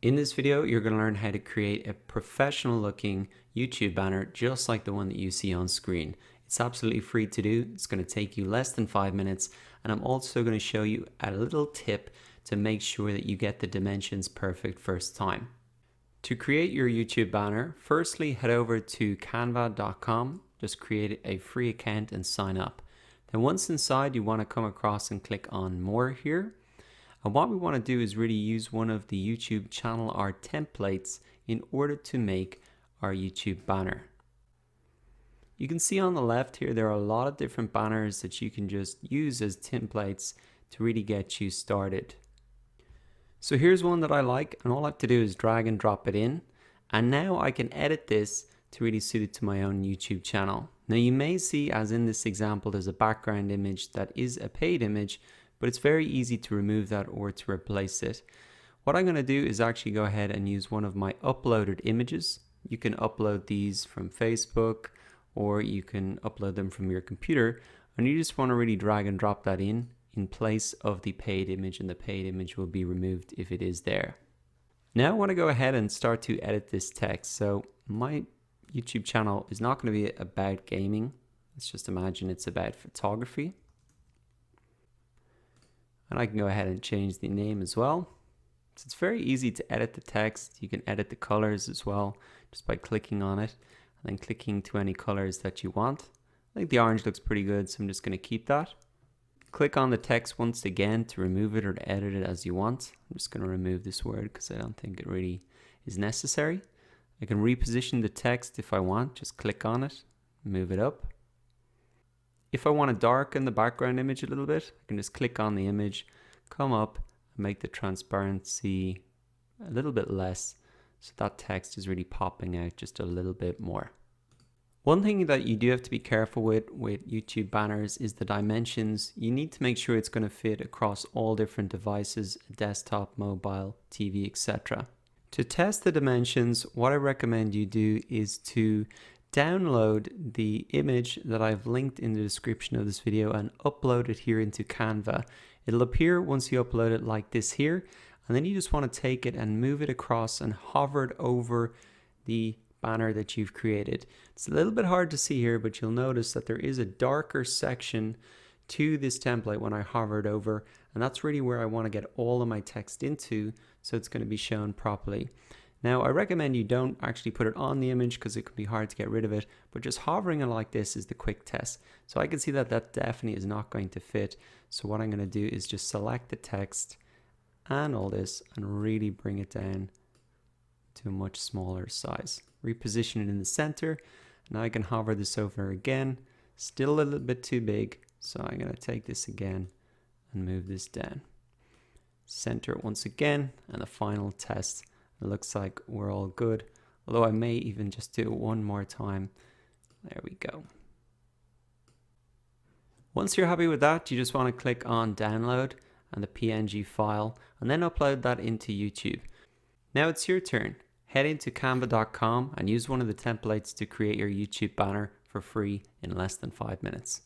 In this video, you're going to learn how to create a professional looking YouTube banner just like the one that you see on screen. It's absolutely free to do. It's going to take you less than 5 minutes, and I'm also going to show you a little tip to make sure that you get the dimensions perfect first time. To create your YouTube banner, firstly head over to canva.com, just create a free account and sign up. Then once inside, you want to come across and click on more here. And what we want to do is really use one of the YouTube channel art templates in order to make our YouTube banner. You can see on the left here, there are a lot of different banners that you can just use as templates to really get you started. So here's one that I like, and all I have to do is drag and drop it in. And now I can edit this to really suit it to my own YouTube channel. Now you may see, as in this example, there's a background image that is a paid image, but it's very easy to remove that or to replace it. What I'm going to do is actually go ahead and use one of my uploaded images. You can upload these from Facebook, or you can upload them from your computer, and you just want to really drag and drop that in place of the paid image, and the paid image will be removed if it is there. Now I want to go ahead and start to edit this text. So my YouTube channel is not going to be about gaming. Let's just imagine it's about photography. And I can go ahead and change the name as well. So it's very easy to edit the text. You can edit the colors as well just by clicking on it and then clicking to any colors that you want. I think the orange looks pretty good, so I'm just going to keep that. Click on the text once again to remove it or to edit it as you want. I'm just going to remove this word because I don't think it really is necessary. I can reposition the text if I want. Just click on it, move it up. If I want to darken the background image a little bit, I can just click on the image, come up and make the transparency a little bit less, so that text is really popping out just a little bit more. One thing that you do have to be careful with YouTube banners is the dimensions. You need to make sure it's going to fit across all different devices, desktop, mobile, TV, etc. To test the dimensions, what I recommend you do is to download the image that I've linked in the description of this video and upload it here into Canva. It'll appear once you upload it like this here, and then you just want to take it and move it across and hover it over the banner that you've created. It's a little bit hard to see here, but you'll notice that there is a darker section to this template when I hover it over, and that's really where I want to get all of my text into, so it's going to be shown properly. Now I recommend you don't actually put it on the image because it can be hard to get rid of it, but just hovering it like this is the quick test. So I can see that that definitely is not going to fit. So what I'm going to do is just select the text and all this and really bring it down to a much smaller size. Reposition it in the center. Now I can hover this over again, still a little bit too big. So I'm going to take this again and move this down. Center it once again, and the final test. It looks like we're all good, although I may even just do it one more time. There we go. Once you're happy with that, you just want to click on download and the PNG file, and then upload that into YouTube. Now it's your turn. Head into canva.com and use one of the templates to create your YouTube banner for free in less than 5 minutes.